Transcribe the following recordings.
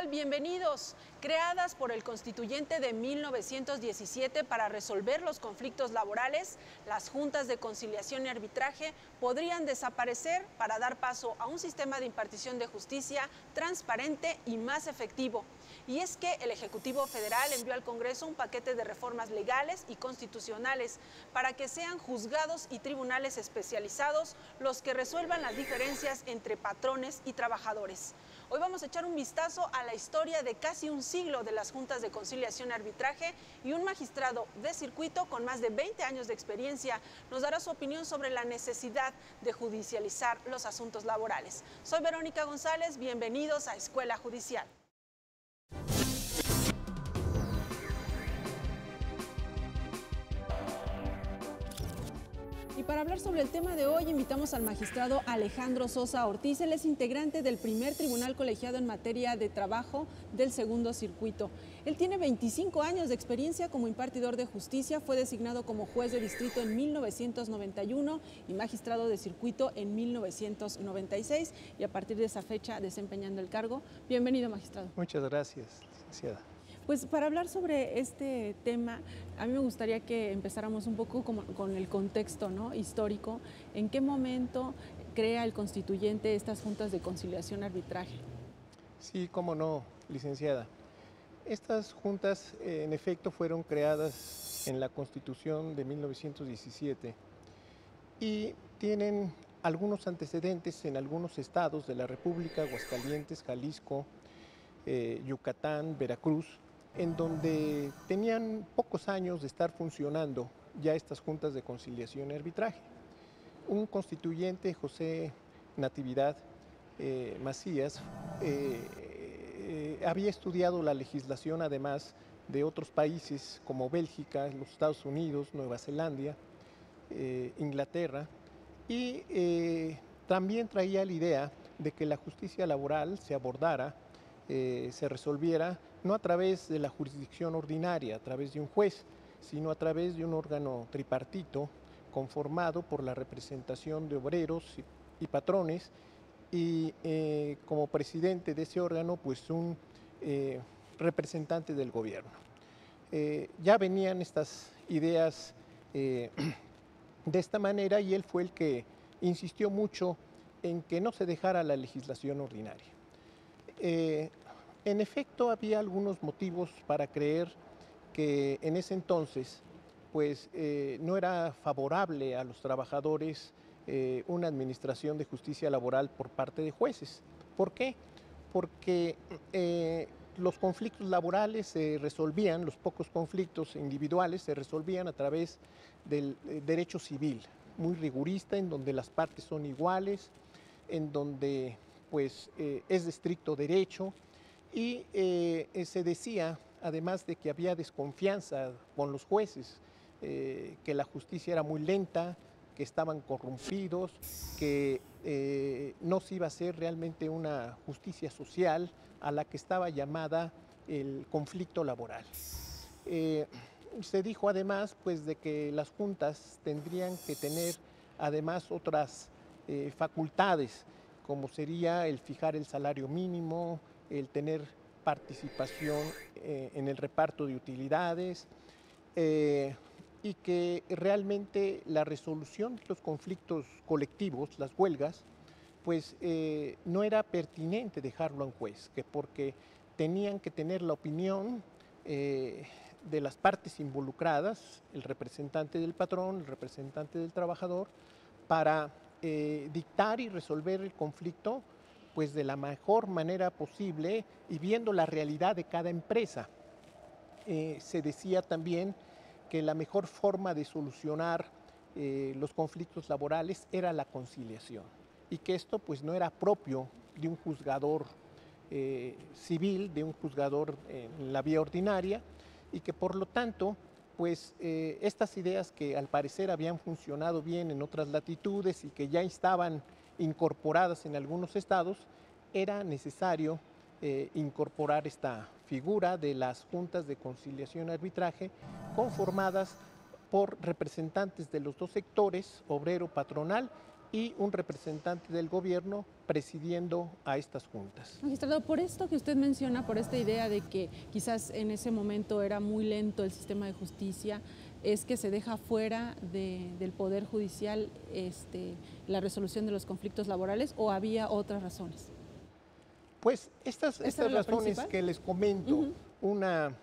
Bienvenidos. Creadas por el constituyente de 1917 para resolver los conflictos laborales, las juntas de conciliación y arbitraje podrían desaparecer para dar paso a un sistema de impartición de justicia transparente y más efectivo. Y es que el Ejecutivo Federal envió al Congreso un paquete de reformas legales y constitucionales para que sean juzgados y tribunales especializados los que resuelvan las diferencias entre patrones y trabajadores. Hoy vamos a echar un vistazo a la historia de casi un siglo de las juntas de conciliación y arbitraje, y un magistrado de circuito con más de 20 años de experiencia nos dará su opinión sobre la necesidad de judicializar los asuntos laborales. Soy Verónica González, bienvenidos a Escuela Judicial. Y para hablar sobre el tema de hoy, invitamos al magistrado Alejandro Sosa Ortiz. Él es integrante del primer tribunal colegiado en materia de trabajo del segundo circuito. Él tiene 25 años de experiencia como impartidor de justicia, fue designado como juez de distrito en 1991 y magistrado de circuito en 1996, y a partir de esa fecha desempeñando el cargo. Bienvenido, magistrado. Muchas gracias, licenciada. Pues para hablar sobre este tema, a mí me gustaría que empezáramos un poco con el contexto, ¿no?, histórico. ¿En qué momento crea el constituyente estas juntas de conciliación y arbitraje? Sí, cómo no, licenciada. Estas juntas, en efecto, fueron creadas en la Constitución de 1917 y tienen algunos antecedentes en algunos estados de la República: Aguascalientes, Jalisco, Yucatán, Veracruz, en donde tenían pocos años de estar funcionando ya estas juntas de conciliación y arbitraje. Un constituyente, José Natividad Macías, había estudiado la legislación además de otros países como Bélgica, los Estados Unidos, Nueva Zelanda, Inglaterra, y también traía la idea de que la justicia laboral se abordara, se resolviera no a través de la jurisdicción ordinaria, a través de un juez, sino a través de un órgano tripartito conformado por la representación de obreros y patrones, y como presidente de ese órgano, pues un representante del gobierno. Ya venían estas ideas de esta manera, y él fue el que insistió mucho en que no se dejara la legislación ordinaria. En efecto, había algunos motivos para creer que en ese entonces pues, no era favorable a los trabajadores una administración de justicia laboral por parte de jueces. ¿Por qué? Porque los conflictos laborales se resolvían, los pocos conflictos individuales se resolvían a través del derecho civil, muy rigurista, en donde las partes son iguales, en donde pues, es de estricto derecho, y se decía, además de que había desconfianza con los jueces, que la justicia era muy lenta, que estaban corrompidos, que no se iba a hacer realmente una justicia social a la que estaba llamada el conflicto laboral. Se dijo además pues, de que las juntas tendrían que tener además otras facultades, como sería el fijar el salario mínimo, el tener participación en el reparto de utilidades, y que realmente la resolución de los conflictos colectivos, las huelgas, pues no era pertinente dejarlo a un juez, que porque tenían que tener la opinión de las partes involucradas, el representante del patrón, el representante del trabajador, para dictar y resolver el conflicto pues de la mejor manera posible y viendo la realidad de cada empresa. Se decía también que la mejor forma de solucionar los conflictos laborales era la conciliación, y que esto pues no era propio de un juzgador civil, de un juzgador en la vía ordinaria, y que por lo tanto pues estas ideas, que al parecer habían funcionado bien en otras latitudes y que ya estaban incorporadas en algunos estados, era necesario incorporar esta figura de las juntas de conciliación y arbitraje, conformadas por representantes de los dos sectores, obrero, patronal, y un representante del gobierno presidiendo a estas juntas. Magistrado, por esto que usted menciona, por esta idea de que quizás en ese momento era muy lento el sistema de justicia, es que se deja fuera del Poder Judicial la resolución de los conflictos laborales, ¿o había otras razones? Pues estas razones que les comento, una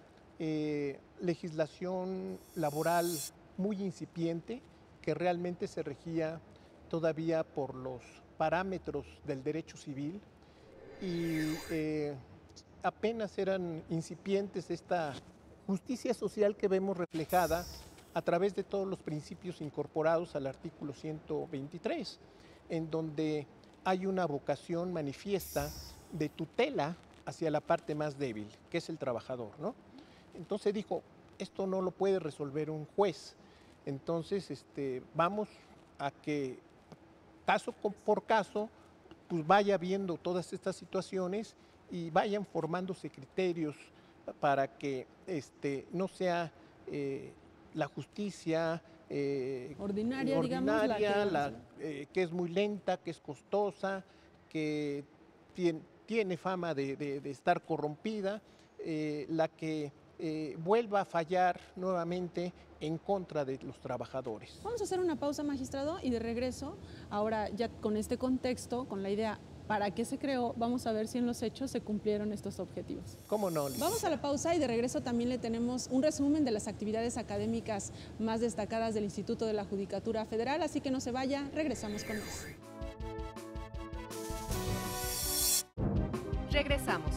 legislación laboral muy incipiente que realmente se regía todavía por los parámetros del derecho civil y apenas eran incipientes esta justicia social que vemos reflejada a través de todos los principios incorporados al artículo 123, en donde hay una vocación manifiesta de tutela hacia la parte más débil, que es el trabajador, ¿no? Entonces dijo, esto no lo puede resolver un juez, entonces vamos a que caso por caso pues vaya viendo todas estas situaciones y vayan formándose criterios para que no sea la justicia ordinaria, digamos, que es muy lenta, que es costosa, que tiene fama de estar corrompida, la que vuelva a fallar nuevamente en contra de los trabajadores. Vamos a hacer una pausa, magistrado, y de regreso, ahora ya con este contexto, con la idea para qué se creó, vamos a ver si en los hechos se cumplieron estos objetivos. ¿Cómo no, Liz? Vamos a la pausa y de regreso también le tenemos un resumen de las actividades académicas más destacadas del Instituto de la Judicatura Federal, así que no se vaya, regresamos con más. Regresamos.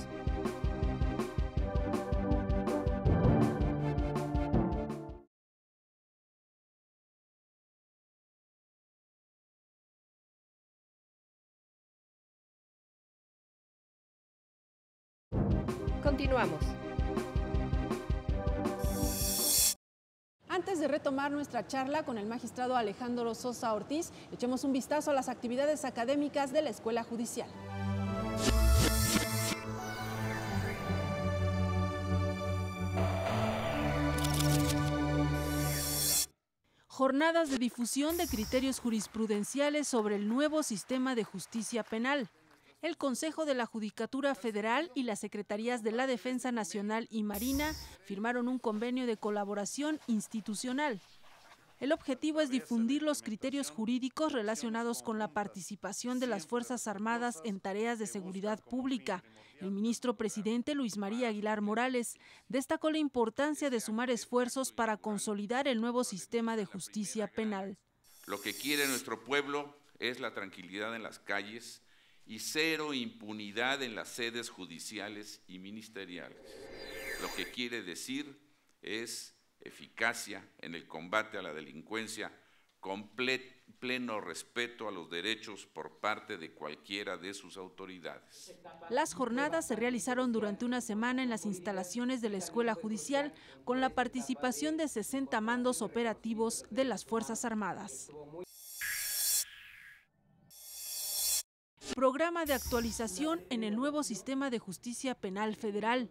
Continuamos. Antes de retomar nuestra charla con el magistrado Alejandro Sosa Ortiz, echemos un vistazo a las actividades académicas de la Escuela Judicial. Jornadas de difusión de criterios jurisprudenciales sobre el nuevo sistema de justicia penal. El Consejo de la Judicatura Federal y las Secretarías de la Defensa Nacional y Marina firmaron un convenio de colaboración institucional. El objetivo es difundir los criterios jurídicos relacionados con la participación de las Fuerzas Armadas en tareas de seguridad pública. El ministro presidente Luis María Aguilar Morales destacó la importancia de sumar esfuerzos para consolidar el nuevo sistema de justicia penal. Lo que quiere nuestro pueblo es la tranquilidad en las calles y cero impunidad en las sedes judiciales y ministeriales. Lo que quiere decir es eficacia en el combate a la delincuencia con pleno respeto a los derechos por parte de cualquiera de sus autoridades. Las jornadas se realizaron durante una semana en las instalaciones de la Escuela Judicial con la participación de 60 mandos operativos de las Fuerzas Armadas. Programa de actualización en el nuevo sistema de justicia penal federal.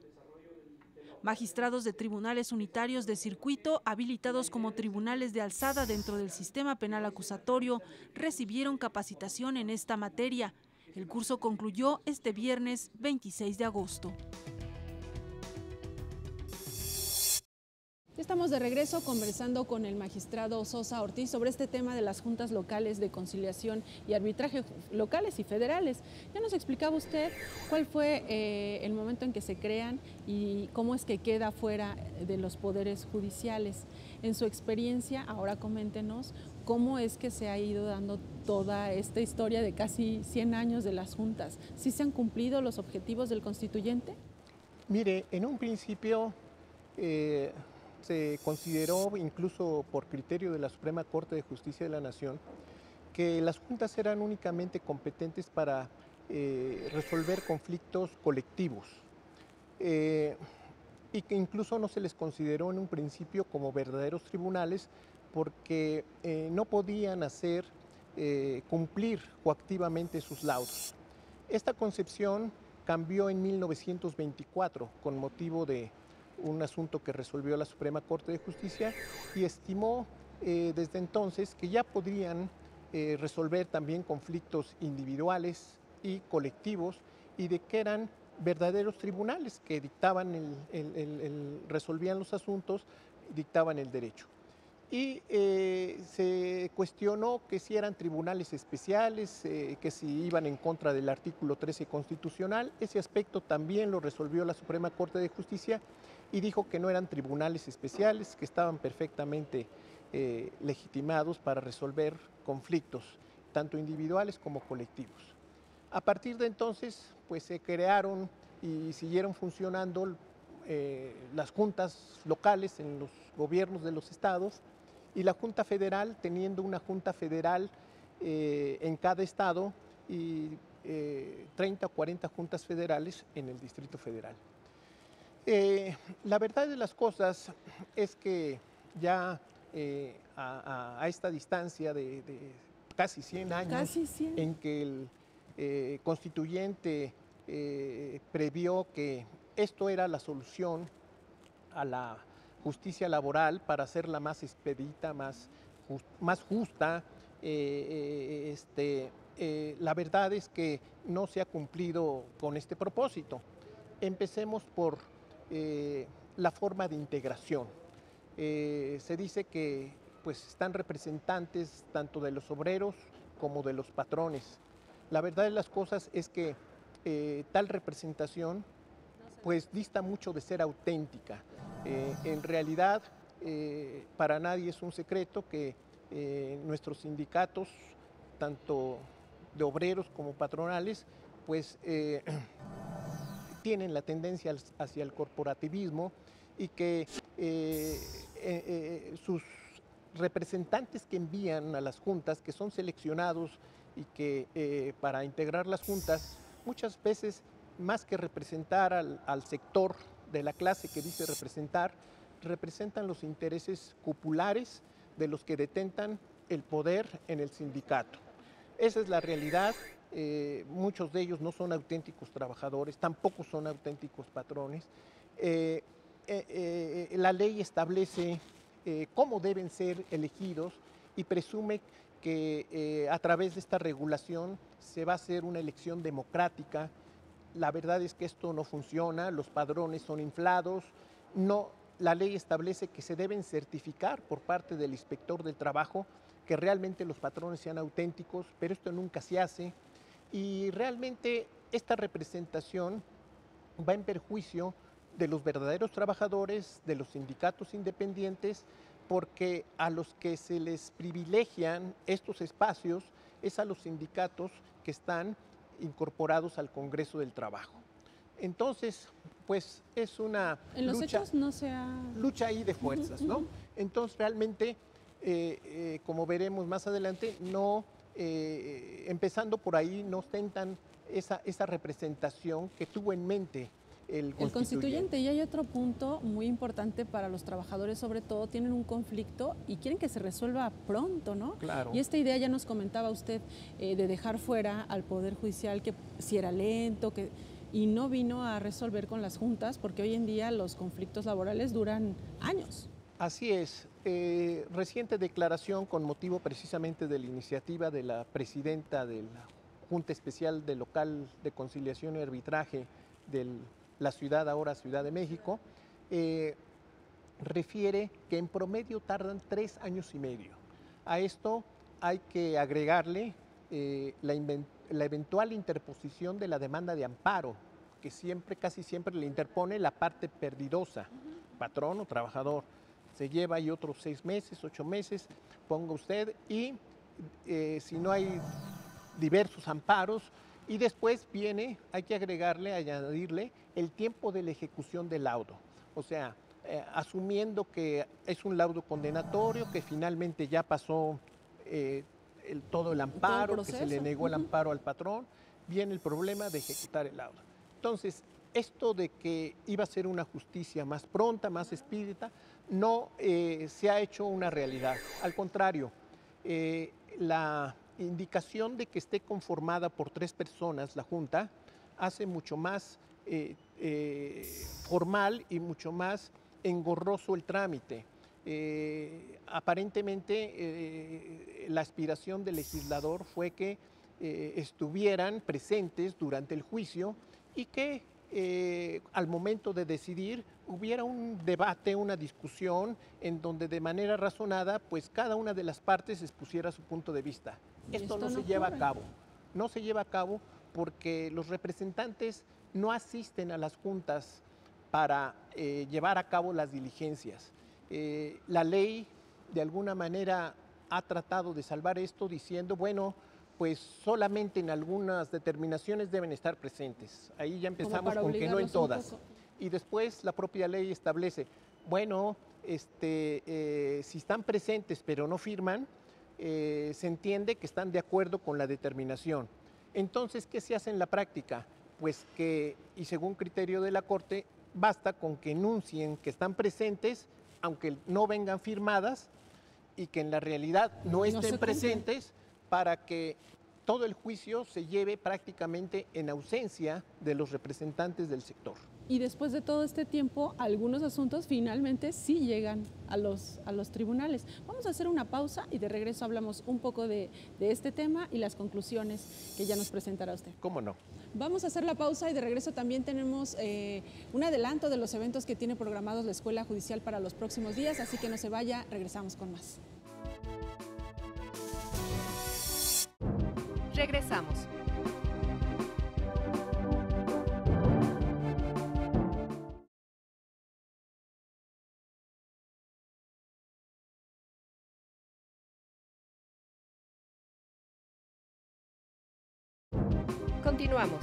Magistrados de tribunales unitarios de circuito, habilitados como tribunales de alzada dentro del sistema penal acusatorio, recibieron capacitación en esta materia. El curso concluyó este viernes 26 de agosto. Estamos de regreso conversando con el magistrado Sosa Ortiz sobre este tema de las juntas locales de conciliación y arbitraje locales y federales. Ya nos explicaba usted cuál fue el momento en que se crean y cómo es que queda fuera de los poderes judiciales. En su experiencia, ahora coméntenos cómo es que se ha ido dando toda esta historia de casi 100 años de las juntas. ¿Sí se han cumplido los objetivos del constituyente? Mire, en un principio se consideró, incluso por criterio de la Suprema Corte de Justicia de la Nación, que las juntas eran únicamente competentes para resolver conflictos colectivos y que incluso no se les consideró en un principio como verdaderos tribunales porque no podían hacer cumplir coactivamente sus laudos. Esta concepción cambió en 1924 con motivo de un asunto que resolvió la Suprema Corte de Justicia y estimó desde entonces que ya podrían resolver también conflictos individuales y colectivos, y de que eran verdaderos tribunales que dictaban resolvían los asuntos, dictaban el derecho. Y se cuestionó que si eran tribunales especiales, que si iban en contra del artículo 13 constitucional. Ese aspecto también lo resolvió la Suprema Corte de Justicia y dijo que no eran tribunales especiales, que estaban perfectamente legitimados para resolver conflictos, tanto individuales como colectivos. A partir de entonces, pues se crearon y siguieron funcionando las juntas locales en los gobiernos de los estados, y la Junta Federal, teniendo una Junta Federal en cada estado y 30 o 40 juntas federales en el Distrito Federal. La verdad de las cosas es que ya a esta distancia de casi 100 años, en que el constituyente previó que esto era la solución a la justicia laboral para hacerla más expedita, más justa. La verdad es que no se ha cumplido con este propósito. Empecemos por la forma de integración. Se dice que pues, están representantes tanto de los obreros como de los patrones. La verdad de las cosas es que tal representación pues dista mucho de ser auténtica. En realidad, para nadie es un secreto que nuestros sindicatos, tanto de obreros como patronales, pues tienen la tendencia hacia el corporativismo, y que sus representantes que envían a las juntas, que son seleccionados y que para integrar las juntas, muchas veces más que representar al sector de la clase que dice representar, representan los intereses cupulares de los que detentan el poder en el sindicato. Esa es la realidad. Muchos de ellos no son auténticos trabajadores, tampoco son auténticos patrones. La ley establece cómo deben ser elegidos y presume que a través de esta regulación se va a hacer una elección democrática. La verdad es que esto no funciona, los padrones son inflados, la ley establece que se deben certificar por parte del inspector del trabajo que realmente los patrones sean auténticos, pero esto nunca se hace, y realmente esta representación va en perjuicio de los verdaderos trabajadores, de los sindicatos independientes, porque a los que se les privilegian estos espacios es a los sindicatos que están incorporados al Congreso del Trabajo. Entonces, pues es una en los hechos no se ha... lucha ahí de fuerzas, ¿no? Entonces, realmente, como veremos más adelante, empezando por ahí, no ostentan esa representación que tuvo en mente el constituyente. Y hay otro punto muy importante para los trabajadores, sobre todo, tienen un conflicto y quieren que se resuelva pronto, ¿no? Claro. Y esta idea ya nos comentaba usted de dejar fuera al Poder Judicial, que si era lento, y no vino a resolver con las juntas, porque hoy en día los conflictos laborales duran años. Así es. Reciente declaración con motivo precisamente de la iniciativa de la presidenta de la Junta Especial del Local de Conciliación y Arbitraje de la ciudad, ahora Ciudad de México, refiere que en promedio tardan 3 años y medio. A esto hay que agregarle la eventual interposición de la demanda de amparo, que casi siempre le interpone la parte perdidosa, patrón o trabajador. Se lleva ahí otros 6 meses, 8 meses, ponga usted, y si no hay diversos amparos, y después hay que añadirle el tiempo de la ejecución del laudo. O sea, asumiendo que es un laudo condenatorio, que finalmente ya pasó todo el amparo, que se le negó el amparo al patrón, viene el problema de ejecutar el laudo. Entonces, esto de que iba a ser una justicia más pronta, más expedita, no se ha hecho una realidad. Al contrario, la indicación de que esté conformada por 3 personas la Junta hace mucho más formal y mucho más engorroso el trámite. Aparentemente la aspiración del legislador fue que estuvieran presentes durante el juicio y que al momento de decidir hubiera un debate, una discusión en donde de manera razonada pues cada una de las partes expusiera su punto de vista. Esto no se lleva a cabo. No se lleva a cabo porque los representantes no asisten a las juntas para llevar a cabo las diligencias. La ley de alguna manera ha tratado de salvar esto diciendo, bueno, pues solamente en algunas determinaciones deben estar presentes. Ahí ya empezamos con que no en todas. Y después la propia ley establece, bueno, si están presentes pero no firman, se entiende que están de acuerdo con la determinación. Entonces, ¿qué se hace en la práctica? Pues que, y según criterio de la Corte, basta con que enuncien que están presentes, aunque no vengan firmadas, y que en la realidad no estén presentes, para que todo el juicio se lleve prácticamente en ausencia de los representantes del sector. Y después de todo este tiempo, algunos asuntos finalmente sí llegan a los tribunales. Vamos a hacer una pausa y de regreso hablamos un poco de este tema y las conclusiones que ya nos presentará usted. ¿Cómo no? Vamos a hacer la pausa y de regreso también tenemos un adelanto de los eventos que tiene programados la Escuela Judicial para los próximos días, así que no se vaya, regresamos con más. Regresamos. Continuamos.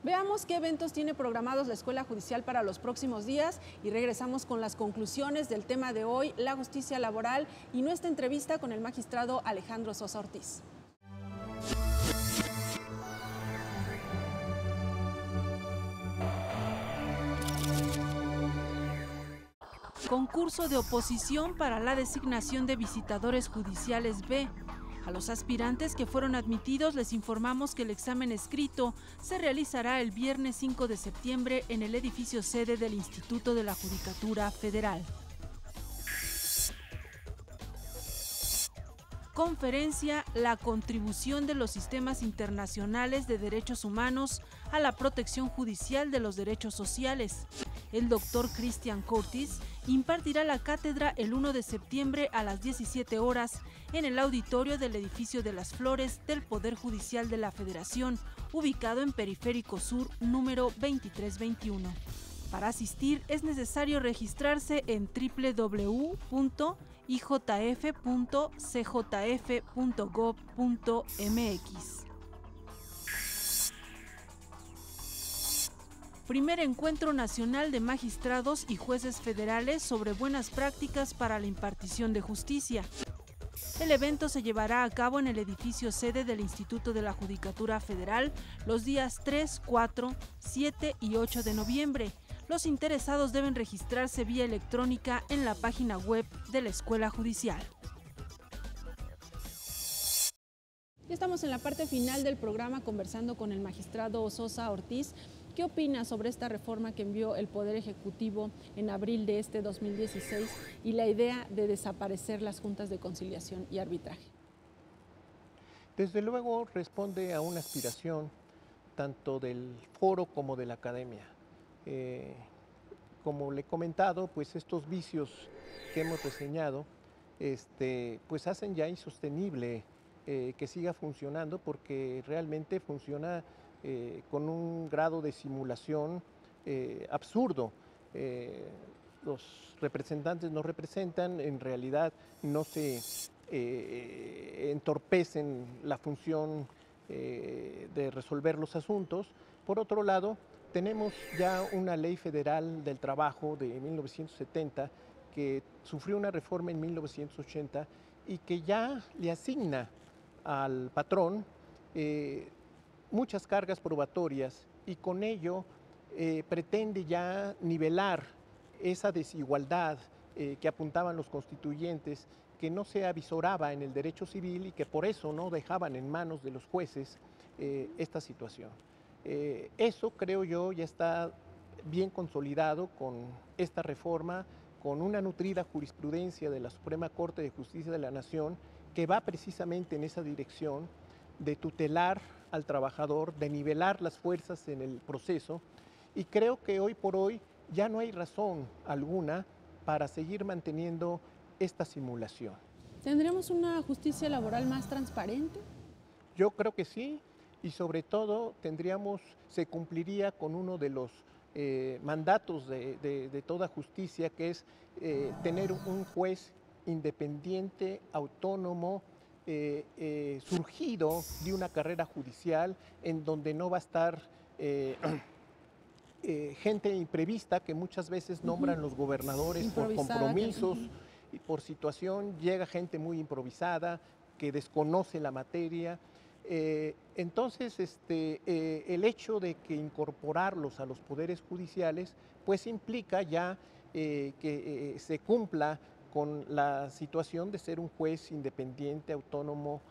Veamos qué eventos tiene programados la Escuela Judicial para los próximos días y regresamos con las conclusiones del tema de hoy, la justicia laboral y nuestra entrevista con el magistrado Alejandro Sosa Ortiz. Concurso de oposición para la designación de visitadores judiciales B. A los aspirantes que fueron admitidos les informamos que el examen escrito se realizará el viernes 5 de septiembre en el edificio sede del Instituto de la Judicatura Federal. Conferencia: la contribución de los sistemas internacionales de derechos humanos a la protección judicial de los derechos sociales. El doctor Christian Curtis impartirá la cátedra el 1 de septiembre a las 17 horas en el auditorio del edificio de las Flores del Poder Judicial de la Federación, ubicado en Periférico Sur, número 2321. Para asistir es necesario registrarse en www.ijf.cjf.gov.mx. Primer Encuentro Nacional de Magistrados y Jueces Federales sobre buenas prácticas para la impartición de justicia. El evento se llevará a cabo en el edificio sede del Instituto de la Judicatura Federal los días 3, 4, 7 y 8 de noviembre. Los interesados deben registrarse vía electrónica en la página web de la Escuela Judicial. Ya estamos en la parte final del programa conversando con el magistrado Sosa Ortiz. ¿Qué opina sobre esta reforma que envió el Poder Ejecutivo en abril de este 2016 y la idea de desaparecer las juntas de conciliación y arbitraje? Desde luego responde a una aspiración tanto del foro como de la academia. Como le he comentado, pues estos vicios que hemos reseñado pues hacen ya insostenible que siga funcionando, porque realmente funciona con un grado de simulación absurdo. Los representantes no representan, en realidad no se entorpecen la función de resolver los asuntos. Por otro lado, tenemos ya una ley federal del trabajo de 1970 que sufrió una reforma en 1980 y que ya le asigna al patrón muchas cargas probatorias y con ello pretende ya nivelar esa desigualdad que apuntaban los constituyentes, que no se avisoraba en el derecho civil y que por eso no dejaban en manos de los jueces esta situación. Eso, creo yo, ya está bien consolidado con esta reforma, con una nutrida jurisprudencia de la Suprema Corte de Justicia de la Nación que va precisamente en esa dirección de tutelar al trabajador, de nivelar las fuerzas en el proceso, y creo que hoy por hoy ya no hay razón alguna para seguir manteniendo esta simulación. ¿Tendremos una justicia laboral más transparente? Yo creo que sí, y sobre todo se cumpliría con uno de los mandatos de toda justicia, que es tener un juez independiente, autónomo, surgido de una carrera judicial en donde no va a estar gente imprevista que muchas veces nombran los gobernadores por compromisos y por situación. Llega gente muy improvisada que desconoce la materia. Entonces, el hecho de que incorporarlos a los poderes judiciales, pues implica ya que se cumpla con la situación de ser un juez independiente, autónomo,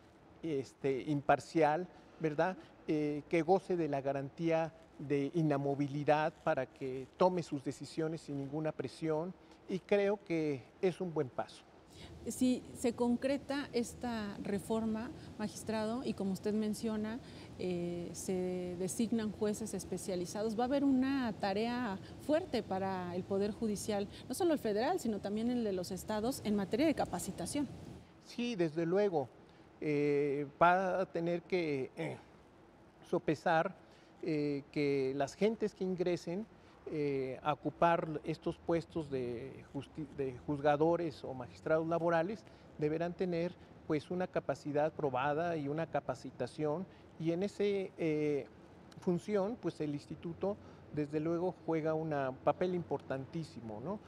imparcial, ¿verdad? Que goce de la garantía de inamovilidad para que tome sus decisiones sin ninguna presión, y creo que es un buen paso. Si se concreta esta reforma, magistrado, y como usted menciona, se designan jueces especializados, va a haber una tarea fuerte para el Poder Judicial, no solo el federal, sino también el de los estados en materia de capacitación. Sí, desde luego, va a tener que sopesar que las gentes que ingresen a ocupar estos puestos de juzgadores o magistrados laborales deberán tener pues una capacidad probada y una capacitación, y en esa función pues el instituto desde luego juega un papel importantísimo, ¿no?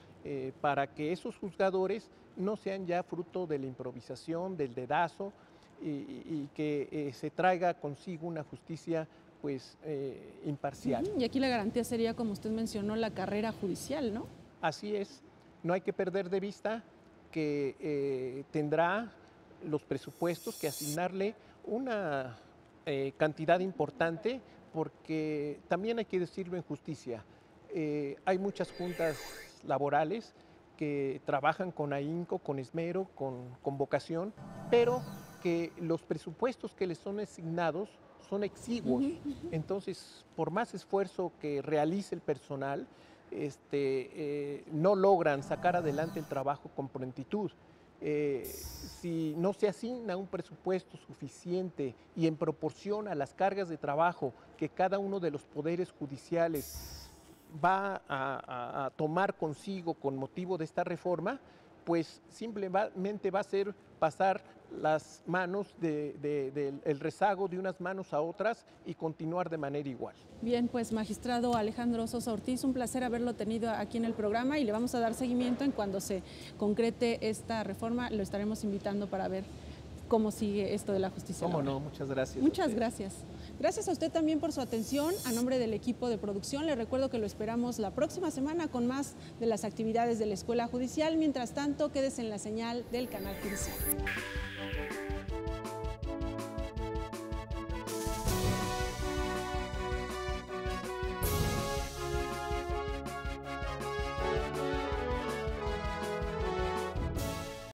Para que esos juzgadores no sean ya fruto de la improvisación, del dedazo, y que se traiga consigo una justicia pues imparcial. Y aquí la garantía sería, como usted mencionó, la carrera judicial, ¿no? Así es, no hay que perder de vista que tendrá los presupuestos que asignarle una cantidad importante, porque también hay que decirlo en justicia, hay muchas juntas laborales que trabajan con ahínco, con esmero, con vocación, pero que los presupuestos que les son asignados son exiguos. Entonces, por más esfuerzo que realice el personal, no logran sacar adelante el trabajo con prontitud. Si no se asigna un presupuesto suficiente y en proporción a las cargas de trabajo que cada uno de los poderes judiciales va a tomar consigo con motivo de esta reforma, pues simplemente va a ser pasar las manos el rezago de unas manos a otras y continuar de manera igual. Bien, pues magistrado Alejandro Sosa Ortiz, un placer haberlo tenido aquí en el programa, y le vamos a dar seguimiento en cuando se concrete esta reforma. Lo estaremos invitando para ver cómo sigue esto de la justicia laboral. ¿Cómo no? Muchas gracias. Muchas gracias. Gracias a usted también por su atención. A nombre del equipo de producción, le recuerdo que lo esperamos la próxima semana con más de las actividades de la Escuela Judicial. Mientras tanto, quédese en la señal del canal judicial.